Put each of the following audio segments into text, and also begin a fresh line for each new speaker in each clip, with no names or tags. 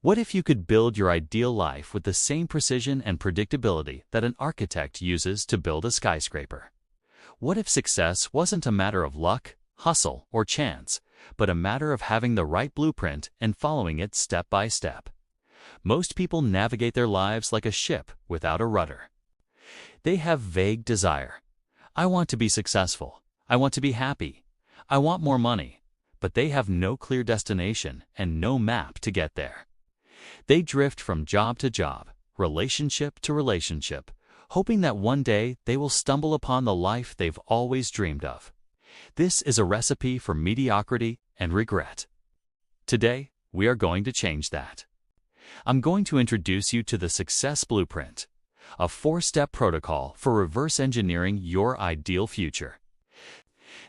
What if you could build your ideal life with the same precision and predictability that an architect uses to build a skyscraper? What if success wasn't a matter of luck, hustle, or chance, but a matter of having the right blueprint and following it step by step? Most people navigate their lives like a ship without a rudder. They have vague desire. I want to be successful. I want to be happy. I want more money. But they have no clear destination and no map to get there. They drift from job to job, relationship to relationship, hoping that one day they will stumble upon the life they've always dreamed of. This is a recipe for mediocrity and regret. Today, we are going to change that. I'm going to introduce you to the Success Blueprint, a 4-step protocol for reverse engineering your ideal future.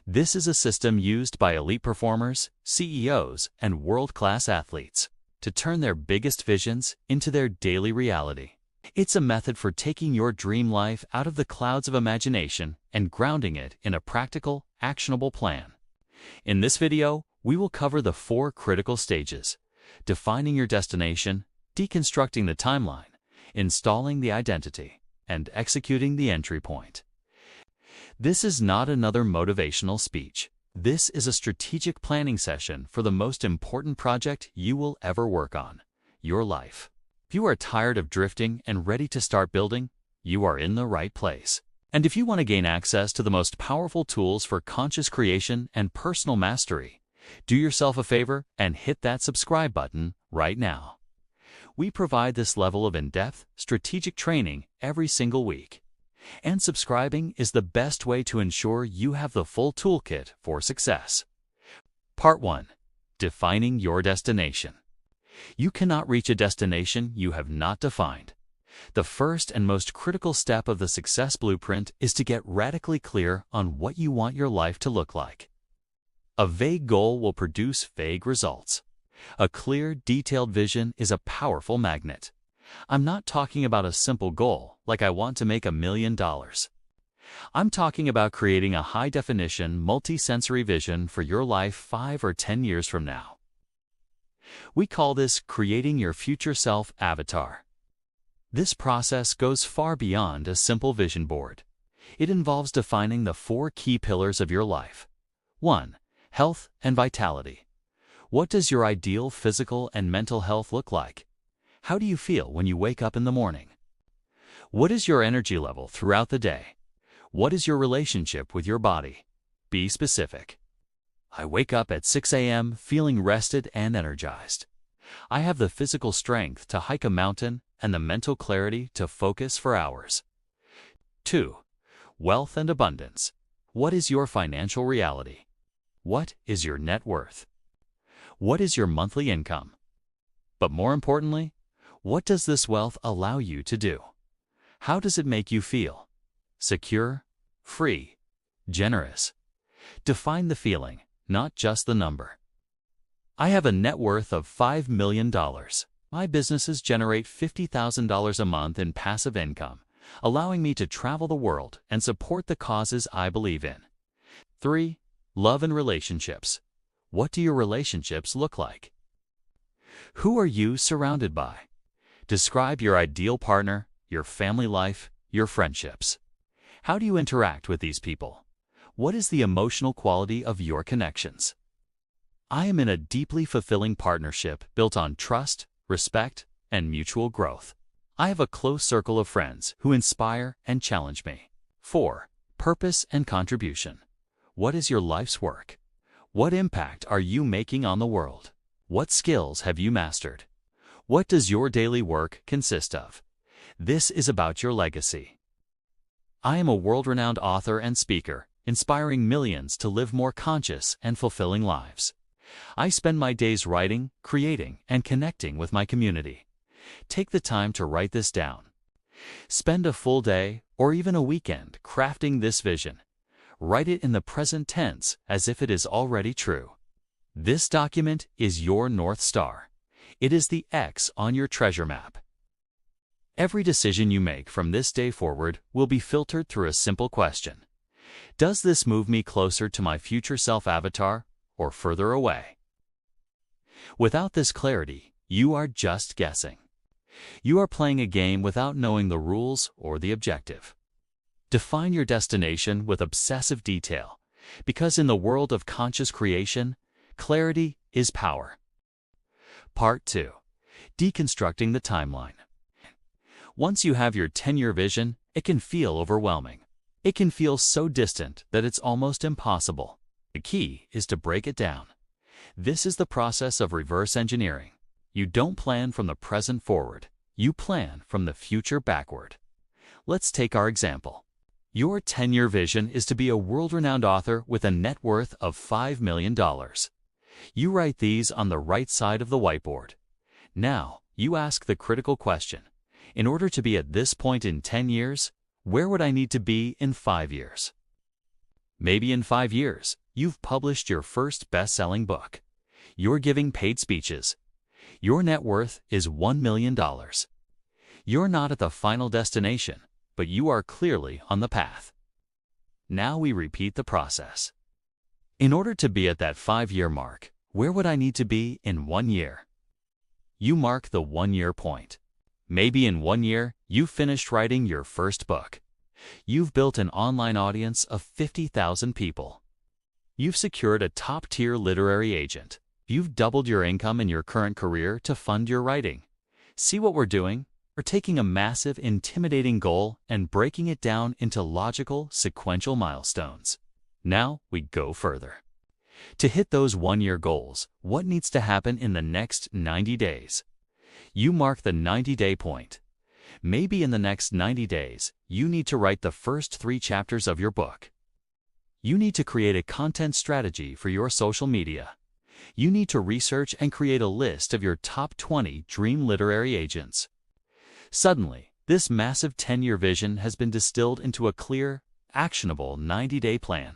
This is a system used by elite performers, CEOs, and world-class athletes to turn their biggest visions into their daily reality. It's a method for taking your dream life out of the clouds of imagination and grounding it in a practical, actionable plan. In this video, we will cover the 4 critical stages: defining your destination, deconstructing the timeline, installing the identity, and executing the entry point. This is not another motivational speech. This is a strategic planning session for the most important project you will ever work on: your life. If you are tired of drifting and ready to start building, you are in the right place. And if you want to gain access to the most powerful tools for conscious creation and personal mastery, do yourself a favor and hit that subscribe button right now. We provide this level of in-depth, strategic training every single week. And subscribing is the best way to ensure you have the full toolkit for success. Part 1. Defining your destination. You cannot reach a destination you have not defined. The first and most critical step of the Success Blueprint is to get radically clear on what you want your life to look like. A vague goal will produce vague results. A clear, detailed vision is a powerful magnet. I'm not talking about a simple goal, like I want to make $1 million. I'm talking about creating a high-definition, multi-sensory vision for your life 5 or 10 years from now. We call this creating your future self avatar. This process goes far beyond a simple vision board. It involves defining the 4 key pillars of your life. 1. Health and vitality. What does your ideal physical and mental health look like? How do you feel when you wake up in the morning? What is your energy level throughout the day? What is your relationship with your body? Be specific. I wake up at 6 a.m. feeling rested and energized. I have the physical strength to hike a mountain and the mental clarity to focus for hours. 2. Wealth and abundance. What is your financial reality? What is your net worth? What is your monthly income? But more importantly, what does this wealth allow you to do? How does it make you feel? Secure? Free? Generous? Define the feeling, not just the number. I have a net worth of $5 million. My businesses generate $50,000 a month in passive income, allowing me to travel the world and support the causes I believe in. 3. Love and relationships. What do your relationships look like? Who are you surrounded by? Describe your ideal partner, your family life, your friendships. How do you interact with these people? What is the emotional quality of your connections? I am in a deeply fulfilling partnership built on trust, respect, and mutual growth. I have a close circle of friends who inspire and challenge me. 4. Purpose and contribution. What is your life's work? What impact are you making on the world? What skills have you mastered? What does your daily work consist of? This is about your legacy. I am a world-renowned author and speaker, inspiring millions to live more conscious and fulfilling lives. I spend my days writing, creating, and connecting with my community. Take the time to write this down. Spend a full day or even a weekend crafting this vision. Write it in the present tense as if it is already true. This document is your North Star. It is the X on your treasure map. Every decision you make from this day forward will be filtered through a simple question. Does this move me closer to my future self-avatar or further away? Without this clarity, You are just guessing. You are playing a game without knowing the rules or the objective. Define your destination with obsessive detail, because in the world of conscious creation, clarity is power. Part 2. Deconstructing the timeline. Once you have your 10-year vision, it can feel overwhelming. It can feel so distant that it's almost impossible. The key is to break it down. This is the process of reverse engineering. You don't plan from the present forward. You plan from the future backward. Let's take our example. Your 10-year vision is to be a world-renowned author with a net worth of $5 million. You write these on the right side of the whiteboard. Now, you ask the critical question. In order to be at this point in 10 years, where would I need to be in 5 years? Maybe in 5 years, you've published your first best-selling book. You're giving paid speeches. Your net worth is $1 million. You're not at the final destination, but you are clearly on the path. Now we repeat the process. In order to be at that 5-year mark, where would I need to be in 1 year? You mark the 1-year point. Maybe in 1 year, you've finished writing your first book. You've built an online audience of 50,000 people. You've secured a top-tier literary agent. You've doubled your income in your current career to fund your writing. See what we're doing? We're taking a massive, intimidating goal and breaking it down into logical, sequential milestones. Now we go further. To hit those 1-year goals, what needs to happen in the next 90 days? You mark the 90-day point. Maybe in the next 90 days, you need to write the first 3 chapters of your book. You need to create a content strategy for your social media. You need to research and create a list of your top 20 dream literary agents. Suddenly, this massive 10-year vision has been distilled into a clear, actionable 90-day plan.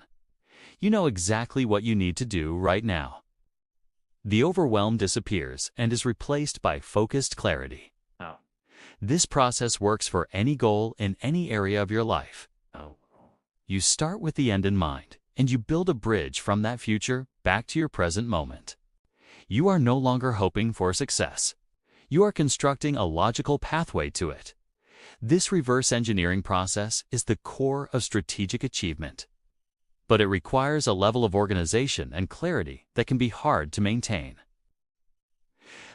You know exactly what you need to do right now. The overwhelm disappears and is replaced by focused clarity.
Oh.
This process works for any goal in any area of your life.
Oh.
You start with the end in mind, and you build a bridge from that future back to your present moment. You are no longer hoping for success. You are constructing a logical pathway to it. This reverse engineering process is the core of strategic achievement. But it requires a level of organization and clarity that can be hard to maintain.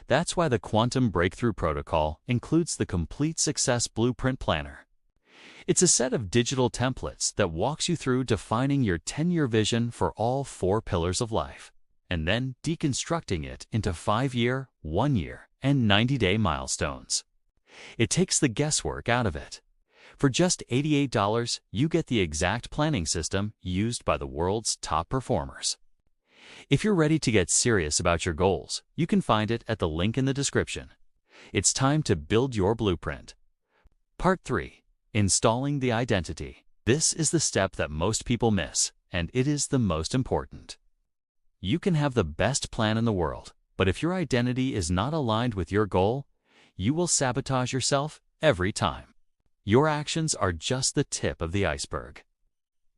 That's why the Quantum Breakthrough Protocol includes the Complete Success Blueprint Planner. It's a set of digital templates that walks you through defining your 10-year vision for all 4 pillars of life, and then deconstructing it into 5-year, 1-year, and 90-day milestones. It takes the guesswork out of it. For just $88, you get the exact planning system used by the world's top performers. If you're ready to get serious about your goals, you can find it at the link in the description. It's time to build your blueprint. Part 3. Installing the identity. This is the step that most people miss, and it is the most important. You can have the best plan in the world, but if your identity is not aligned with your goal, you will sabotage yourself every time. Your actions are just the tip of the iceberg.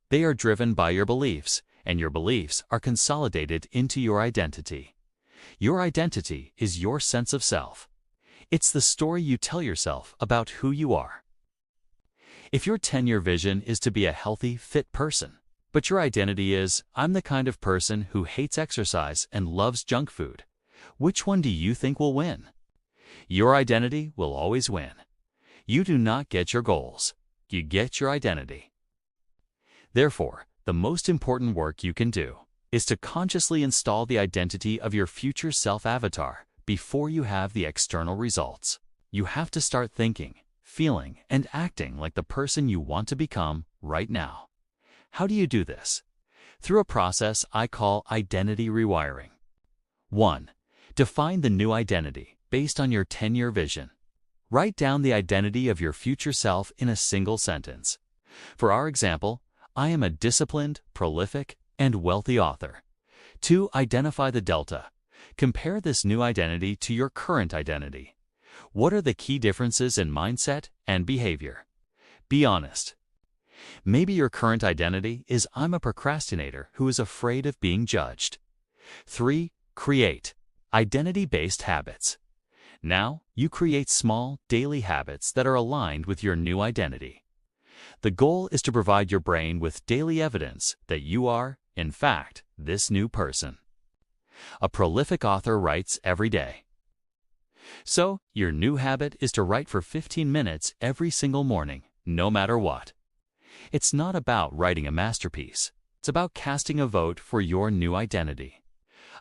They are driven by your beliefs, and your beliefs are consolidated into your identity. Your identity is your sense of self. It's the story you tell yourself about who you are. If your 10-year vision is to be a healthy, fit person, but your identity is, I'm the kind of person who hates exercise and loves junk food, which one do you think will win? Your identity will always win. You do not get your goals. You get your identity. Therefore, the most important work you can do is to consciously install the identity of your future self-avatar before you have the external results. You have to start thinking, feeling, and acting like the person you want to become right now. How do you do this? Through a process I call identity rewiring. 1. Define the new identity based on your 10-year vision. Write down the identity of your future self in a single sentence. For our example, I am a disciplined, prolific, and wealthy author. 2. Identify the delta. Compare this new identity to your current identity. What are the key differences in mindset and behavior? Be honest. Maybe your current identity is I'm a procrastinator who is afraid of being judged. 3. Create identity-based habits. Now, you create small, daily habits that are aligned with your new identity. The goal is to provide your brain with daily evidence that you are, in fact, this new person. A prolific author writes every day. So, your new habit is to write for 15 minutes every single morning, no matter what. It's not about writing a masterpiece. It's about casting a vote for your new identity.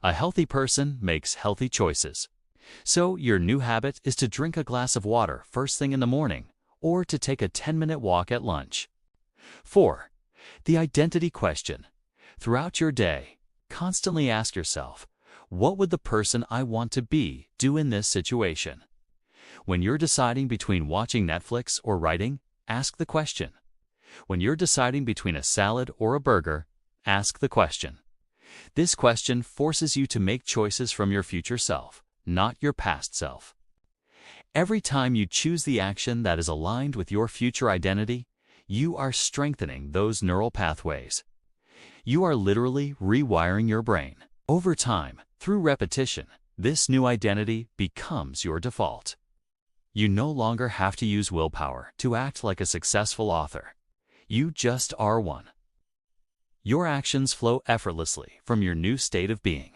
A healthy person makes healthy choices. So, your new habit is to drink a glass of water first thing in the morning, or to take a 10-minute walk at lunch. 4. The identity question. Throughout your day, constantly ask yourself, what would the person I want to be do in this situation? When you're deciding between watching Netflix or writing, ask the question. When you're deciding between a salad or a burger, ask the question. This question forces you to make choices from your future self, not your past self. Every time you choose the action that is aligned with your future identity, you are strengthening those neural pathways. You are literally rewiring your brain. Over time, through repetition, this new identity becomes your default. You no longer have to use willpower to act like a successful author. You just are one. Your actions flow effortlessly from your new state of being.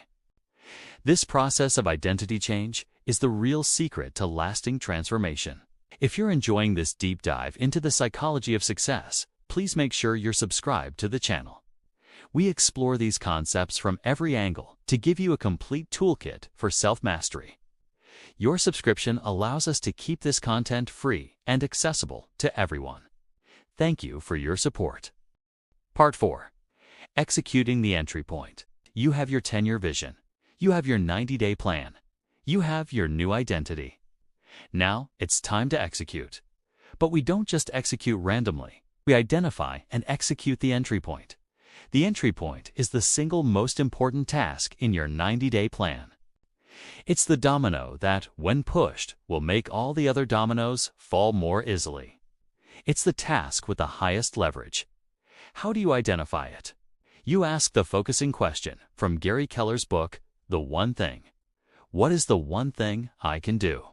This process of identity change is the real secret to lasting transformation. If you're enjoying this deep dive into the psychology of success, please make sure you're subscribed to the channel. We explore these concepts from every angle to give you a complete toolkit for self-mastery. Your subscription allows us to keep this content free and accessible to everyone. Thank you for your support. Part 4. Executing the entry point. You have your 10-year vision. You have your 90-day plan. You have your new identity. Now it's time to execute. But we don't just execute randomly. We identify and execute the entry point. The entry point is the single most important task in your 90-day plan. It's the domino that, when pushed, will make all the other dominoes fall more easily. It's the task with the highest leverage. How do you identify it? You ask the focusing question from Gary Keller's book, The One Thing. What is the one thing I can do?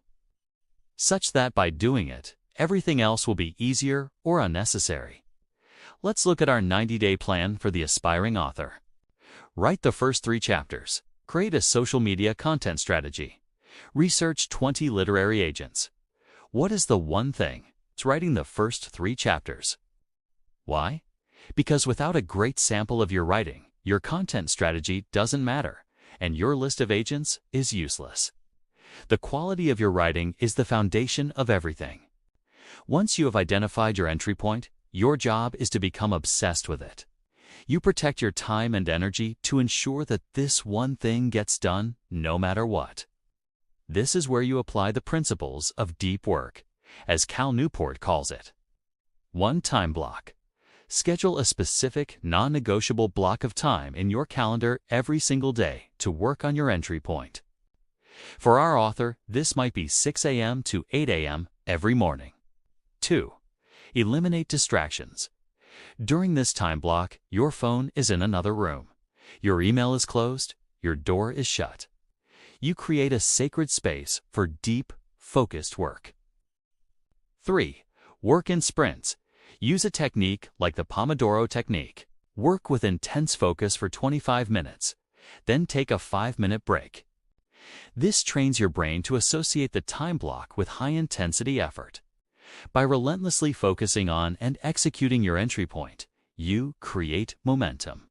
Such that by doing it, everything else will be easier or unnecessary. Let's look at our 90-day plan for the aspiring author. Write the first 3 chapters. Create a social media content strategy. Research 20 literary agents. What is the one thing? It's writing the first 3 chapters. Why? Because without a great sample of your writing, your content strategy doesn't matter, and your list of agents is useless. The quality of your writing is the foundation of everything. Once you have identified your entry point, your job is to become obsessed with it. You protect your time and energy to ensure that this one thing gets done no matter what. This is where you apply the principles of deep work, as Cal Newport calls it. 1. Time block. Schedule a specific, non-negotiable block of time in your calendar every single day to work on your entry point. For our author, this might be 6 a.m. to 8 a.m. every morning. 2. Eliminate distractions. During this time block, your phone is in another room. Your email is closed. Your door is shut. You create a sacred space for deep, focused work. 3. Work in sprints. Use a technique like the Pomodoro technique. Work with intense focus for 25 minutes, then take a 5-minute break. This trains your brain to associate the time block with high-intensity effort. By relentlessly focusing on and executing your entry point, you create momentum.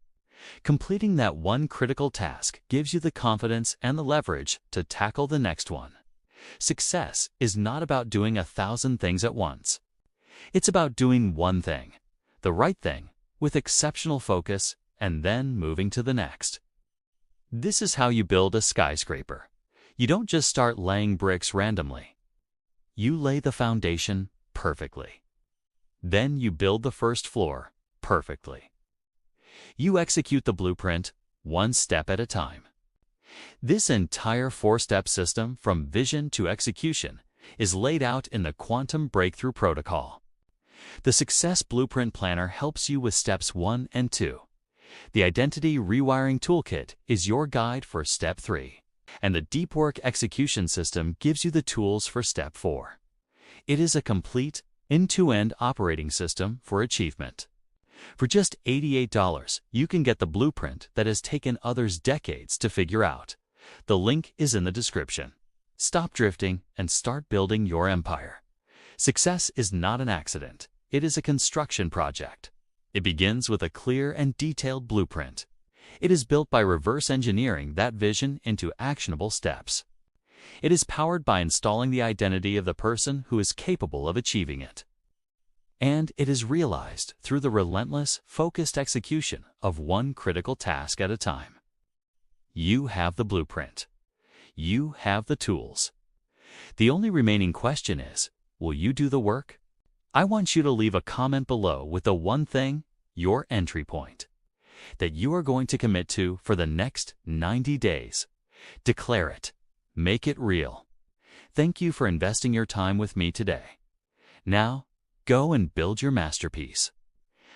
Completing that one critical task gives you the confidence and the leverage to tackle the next one. Success is not about doing 1,000 things at once. It's about doing one thing, the right thing, with exceptional focus, and then moving to the next. This is how you build a skyscraper. You don't just start laying bricks randomly. You lay the foundation perfectly. Then you build the first floor perfectly. You execute the blueprint one step at a time. This entire 4-step system from vision to execution is laid out in the Quantum Breakthrough Protocol. The Success Blueprint Planner helps you with steps 1 and 2. The Identity Rewiring Toolkit is your guide for step 3. And the Deep Work Execution System gives you the tools for Step 4. It is a complete, end-to-end operating system for achievement. For just $88, you can get the blueprint that has taken others decades to figure out. The link is in the description. Stop drifting and start building your empire. Success is not an accident. It is a construction project. It begins with a clear and detailed blueprint. It is built by reverse engineering that vision into actionable steps. It is powered by installing the identity of the person who is capable of achieving it. And it is realized through the relentless, focused execution of one critical task at a time. You have the blueprint. You have the tools. The only remaining question is, will you do the work? I want you to leave a comment below with the one thing, your entry point, that you are going to commit to for the next 90 days. Declare it. Make it real. Thank you for investing your time with me today. Now, go and build your masterpiece.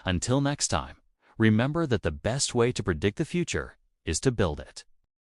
Until next time, remember that the best way to predict the future is to build it.